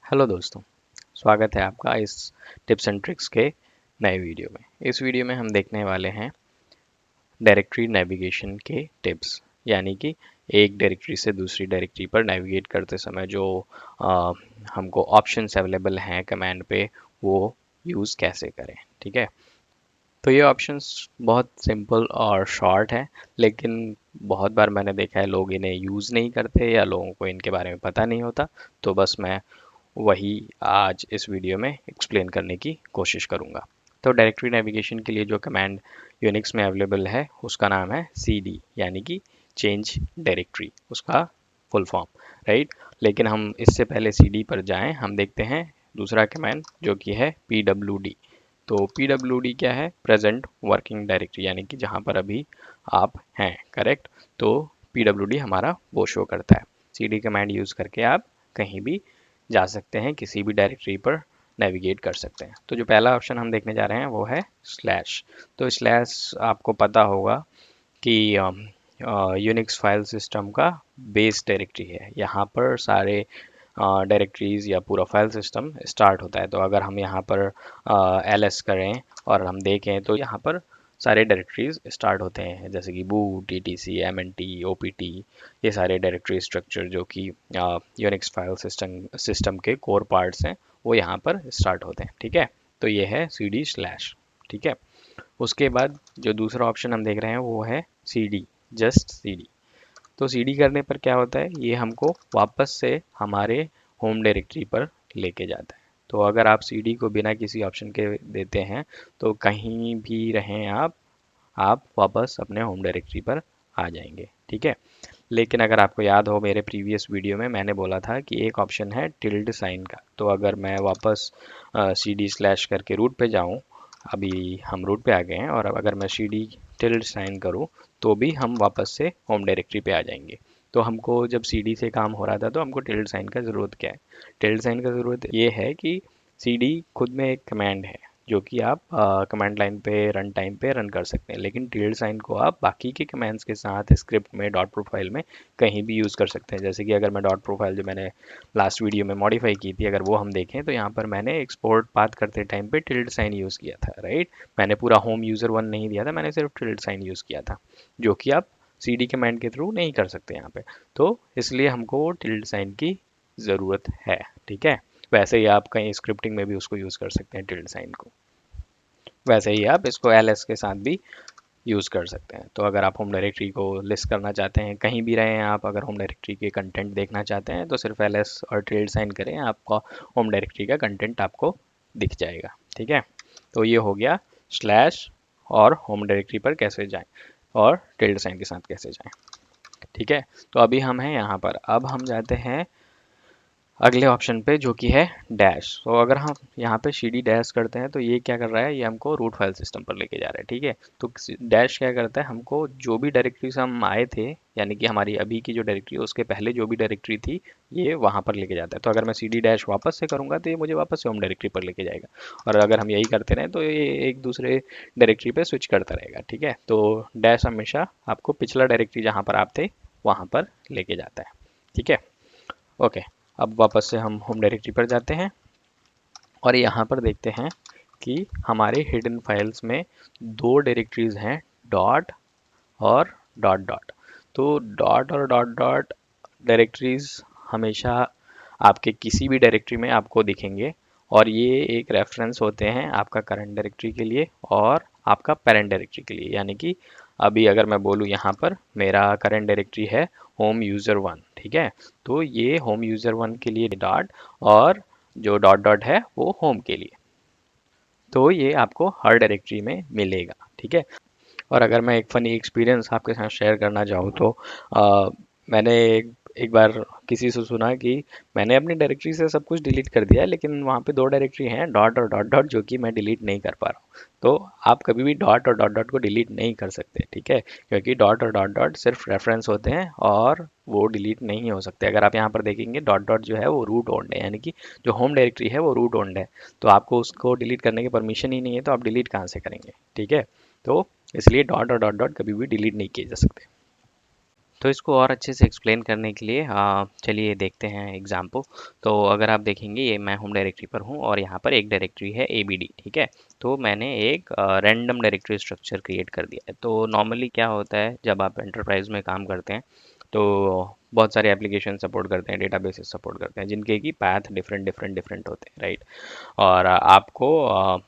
Hello दोस्तों, स्वागत है आपका इस टिप्स एंड ट्रिक्स के नए वीडियो में। इस वीडियो में हम देखने वाले हैं डायरेक्टरी नेविगेशन के टिप्स, यानी कि एक डायरेक्टरी से दूसरी डायरेक्टरी पर नेविगेट करते समय जो अ, हमको ऑप्शंस अवेलेबल हैं कमांड पे, वो यूज़ कैसे करें। ठीक है, तो ये ऑप्शंस बहुत सिंपल और शॉर्ट है, लेकिन बहुत बार मैंने देखा है लोग इन्हें यूज़ नहीं करते या लोगों को इनके बारे में पता नहीं होता। तो बस मैं वही आज इस वीडियो में एक्सप्लेन करने की कोशिश करूंगा। तो डायरेक्टरी नेविगेशन के लिए जो कमांड यूनिक्स में अवेलेबल है उसका नाम है cd, यानी कि चेंज डायरेक्टरी, उसका फुल फॉर्म, राइट। लेकिन हम इससे पहले cd पर जाएं, हम देखते हैं दूसरा कमांड जो कि है pwd। तो pwd क्या है? प्रेजेंट वर्किंग डायरेक्टरी, यानी कि जहां पर अभी आप हैं, करेक्ट। तो pwd हमारा वो शो करता है। cd कमांड यूज करके आप कहीं भी जा सकते हैं, किसी भी डायरेक्टरी पर नेविगेट कर सकते हैं। तो जो पहला ऑप्शन हम देखने जा रहे हैं वो है स्लैश। तो स्लैश आपको पता होगा कि यूनिक्स फाइल सिस्टम का बेस डायरेक्टरी है। यहाँ पर सारे डायरेक्टरीज या पूरा फाइल सिस्टम स्टार्ट होता है। तो अगर हम यहाँ पर ls करें और हम देखें तो यहाँ पर सारे डायरेक्टरीज स्टार्ट होते हैं, जैसे कि बूट, etc, mnt, opt, ये सारे डायरेक्टरी स्ट्रक्चर जो कि यूनिक्स फाइल सिस्टम के कोर पार्ट्स हैं, वो यहाँ पर स्टार्ट होते हैं। ठीक है, तो ये है cd स्लैश। ठीक है, उसके बाद जो दूसरा ऑप्शन हम देख रहे हैं वो है cd, जस्ट cd। तो cd करने पर क्या होता है, ये हमको वापस से हमारे होम डायरेक्टरी पर लेके जाता है। तो अगर आप cd को बिना किसी ऑप्शन के देते हैं तो कहीं भी रहें आप वापस अपने होम डायरेक्टरी पर आ जाएंगे। ठीक है, लेकिन अगर आपको याद हो मेरे प्रीवियस वीडियो में मैंने बोला था कि एक ऑप्शन है टिल्ड साइन का। तो अगर मैं वापस cd स्लैश करके रूट पे जाऊं, अभी हम रूट पे आ गए हैं, और अब अगर मैं cd टिल्ड साइन करूं तो भी हम वापस से होम डायरेक्टरी पे आ जाएंगे। तो हमको जब cd से काम हो रहा था तो हमको टिल्ड साइन का ज़रूरत क्या है? टिल्ड साइन का ज़रूरत ये है कि cd खुद में एक कमांड है जो कि आप कमांड लाइन पे रन टाइम पे रन कर सकते हैं, लेकिन टिल्ड साइन को आप बाकी के कमांड्स के साथ स्क्रिप्ट में, डॉट प्रोफाइल में कहीं भी यूज़ कर सकते हैं। जैसे कि अगर मैं डॉट प्रोफाइल जो मैंने लास्ट वीडियो में मॉडिफाई की थी, अगर वो हम देखें तो यहाँ पर मैंने एक्सपोर्ट पाथ करते टाइम पे टिल्ड साइन यूज़ किया था, राइट। मैंने पूरा होम यूज़र वन नहीं दिया था, मैंने सिर्फ टिल्ड साइन यूज़ किया था, जो कि आप cd कमांड के थ्रू नहीं कर सकते यहाँ पे। तो इसलिए हमको टिल्ड साइन की ज़रूरत है। ठीक है, वैसे ही आप कहीं स्क्रिप्टिंग में भी उसको यूज़ कर सकते हैं टिल्ड साइन को, वैसे ही आप इसको ls के साथ भी यूज़ कर सकते हैं। तो अगर आप होम डायरेक्टरी को लिस्ट करना चाहते हैं, कहीं भी रहें आप, अगर होम डायरेक्टरी के कंटेंट देखना चाहते हैं तो सिर्फ ls और टिल्ड साइन करें, आपका होम डायरेक्टरी का कंटेंट आपको दिख जाएगा। ठीक है, तो ये हो गया स्लैश और होम डायरेक्टरी पर कैसे जाएं और टिल्ड साइन के साथ कैसे जाएं। ठीक है, तो अभी हम हैं यहाँ पर, अब हम जाते हैं अगले ऑप्शन पे जो कि है डैश। तो अगर हम यहाँ पे cd डैश करते हैं तो ये क्या कर रहा है, ये हमको रूट फाइल सिस्टम पर लेके जा रहा है। ठीक है, तो डैश क्या करता है, हमको जो भी डायरेक्टरी से हम आए थे, यानी कि हमारी अभी की जो डायरेक्टरी है उसके पहले जो भी डायरेक्टरी थी, ये वहाँ पर लेके जाता है। तो अगर मैं cd डैश वापस से करूँगा तो ये मुझे वापस से होम डायरेक्टरी पर लेके जाएगा, और अगर हम यही करते रहें तो ये एक दूसरे डायरेक्टरी पर स्विच करता रहेगा। ठीक है, तो डैश हमेशा आपको पिछला डायरेक्टरी जहाँ पर आप थे वहाँ पर लेके जाता है। ठीक है, ओके। अब वापस से हम होम डायरेक्टरी पर जाते हैं और यहाँ पर देखते हैं कि हमारे हिडन फाइल्स में दो डायरेक्टरीज हैं, डॉट और डॉट डॉट। तो डॉट और डॉट डॉट डायरेक्टरीज हमेशा आपके किसी भी डायरेक्टरी में आपको दिखेंगे, और ये एक रेफरेंस होते हैं आपका करंट डायरेक्टरी के लिए और आपका पेरेंट डायरेक्टरी के लिए। यानी कि अभी अगर मैं बोलूँ यहाँ पर मेरा करंट डायरेक्टरी है होम यूज़र वन, ठीक है, तो ये होम यूज़र वन के लिए डॉट, और जो डॉट डॉट है वो होम के लिए। तो ये आपको हर डायरेक्टरी में मिलेगा। ठीक है, और अगर मैं एक फ़नी एक्सपीरियंस आपके साथ शेयर करना चाहूँ तो मैंने एक बार किसी से सुना कि मैंने अपनी डायरेक्टरी से सब कुछ डिलीट कर दिया है, लेकिन वहाँ पे दो डायरेक्टरी हैं, डॉट और डॉट डॉट, जो कि मैं डिलीट नहीं कर पा रहा हूँ। तो आप कभी भी डॉट और डॉट डॉट को डिलीट नहीं कर सकते, ठीक है, क्योंकि डॉट और डॉट डॉट सिर्फ रेफरेंस होते हैं और वो डिलीट नहीं हो सकते। अगर आप यहाँ पर देखेंगे डॉट डॉट जो है वो रूट ओन्ड है, यानी कि जो होम डायरेक्टरी है वो रूट ओन्ड है, तो आपको उसको डिलीट करने की परमिशन ही नहीं है, तो आप डिलीट कहाँ से करेंगे। ठीक है, तो इसलिए डॉट और डॉट डॉट कभी भी डिलीट नहीं किए जा सकते। तो इसको और अच्छे से एक्सप्लेन करने के लिए चलिए देखते हैं एग्जाम्पल। तो अगर आप देखेंगे ये मैं होम डायरेक्टरी पर हूँ और यहाँ पर एक डायरेक्टरी है ABD, ठीक है। तो मैंने एक रैंडम डायरेक्टरी स्ट्रक्चर क्रिएट कर दिया है। तो नॉर्मली क्या होता है जब आप एंटरप्राइज में काम करते हैं तो बहुत सारे एप्लीकेशन सपोर्ट करते हैं, डेटाबेसेस सपोर्ट करते हैं, जिनके की पाथ डिफरेंट डिफरेंट डिफरेंट होते हैं, राइट। और आपको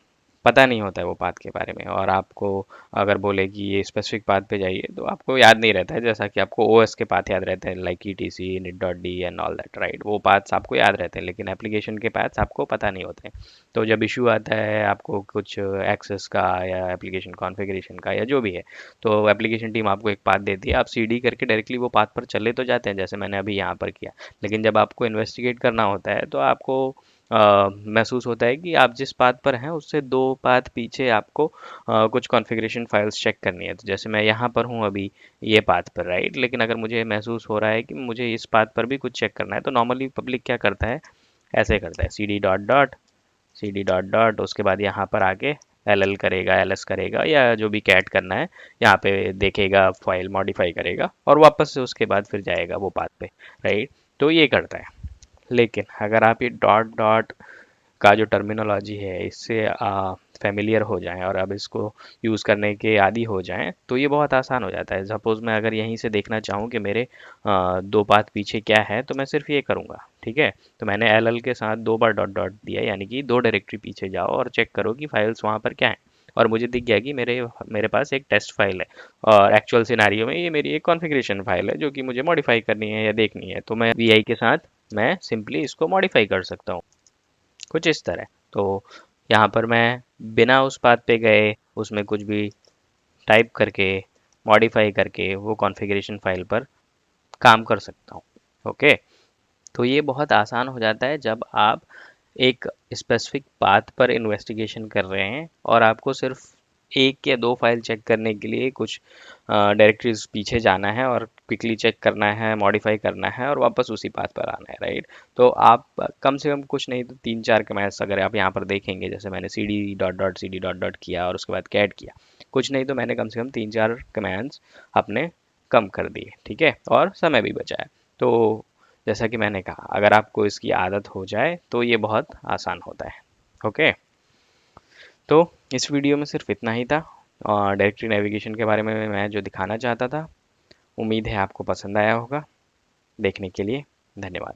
पता नहीं होता है वो पाथ के बारे में, और आपको अगर बोले कि ये स्पेसिफिक पाथ पे जाइए तो आपको याद नहीं रहता है, जैसा कि आपको OS के पाथ याद रहते हैं like ETC, init.d and all that, right. वो पाथ्स आपको याद रहते हैं, लेकिन एप्लीकेशन के पाथ्स आपको पता नहीं होते हैं। तो जब इशू आता है आपको कुछ एक्सेस का या एप्लीकेशन कॉन्फ़िगरेशन का या जो भी है, तो एप्लीकेशन टीम आपको एक पाथ देती है, आप CD करके डायरेक्टली वो पाथ पर चले तो जाते हैं, जैसे मैंने अभी यहाँ पर किया। लेकिन जब आपको इन्वेस्टिगेट करना होता है तो आपको महसूस होता है कि आप जिस पाथ पर हैं उससे 2 पाथ पीछे आपको कुछ कॉन्फ़िगरेशन फाइल्स चेक करनी है। तो जैसे मैं यहाँ पर हूँ अभी ये पाथ पर, राइट, लेकिन अगर मुझे महसूस हो रहा है कि मुझे इस पाथ पर भी कुछ चेक करना है, तो नॉर्मली पब्लिक क्या करता है, ऐसे करता है CD डॉट डॉट, उसके बाद यहाँ पर आके LL करेगा, LS करेगा, या जो भी कैट करना है यहाँ पे देखेगा, फाइल मॉडिफाई करेगा और वापस से उसके बाद फिर जाएगा वो पाथ पे, राइट। तो ये करता है। लेकिन अगर आप ये डॉट डॉट का जो टर्मिनोलॉजी है इससे फेमिलियर हो जाएं और अब इसको यूज़ करने के आदी हो जाएं तो ये बहुत आसान हो जाता है। सपोज़ मैं अगर यहीं से देखना चाहूँ कि मेरे 2 पाथ पीछे क्या है, तो मैं सिर्फ ये करूँगा, ठीक है। तो मैंने LL के साथ 2 बार डॉट डॉट दिया, यानी कि 2 डायरेक्टरी पीछे जाओ और चेक करो कि फाइल्स वहाँ पर क्या है। और मुझे दिख गया कि मेरे मेरे पास एक टेस्ट फाइल है, और एक्चुअल सिनारियो में ये मेरी एक कॉन्फ़िगरेशन फाइल है जो कि मुझे मॉडिफाई करनी है या देखनी है। तो मैं VI के साथ मैं सिंपली इसको मॉडिफाई कर सकता हूँ कुछ इस तरह। तो यहाँ पर मैं बिना उस पाथ पे गए उसमें कुछ भी टाइप करके मॉडिफाई करके वो कॉन्फ़िगरेशन फाइल पर काम कर सकता हूँ। ओके। तो ये बहुत आसान हो जाता है जब आप एक स्पेसिफिक पाथ पर इन्वेस्टिगेशन कर रहे हैं और आपको सिर्फ एक या दो फाइल चेक करने के लिए कुछ डायरेक्टरीज पीछे जाना है और क्विकली चेक करना है, मॉडिफाई करना है और वापस उसी पाथ पर आना है, राइट। तो आप कम से कम कुछ नहीं तो 3-4 कमांड्स अगर आप यहाँ पर देखेंगे, जैसे मैंने CD डॉट डॉट किया और उसके बाद कैट किया, कुछ नहीं तो मैंने कम से कम 3-4 कमांड्स अपने कम कर दिए, ठीक है, और समय भी बचाया। तो जैसा कि मैंने कहा, अगर आपको इसकी आदत हो जाए तो ये बहुत आसान होता है। ओके। तो इस वीडियो में सिर्फ इतना ही था, डायरेक्टरी नेविगेशन के बारे में मैं जो दिखाना चाहता था। उम्मीद है आपको पसंद आया होगा। देखने के लिए धन्यवाद।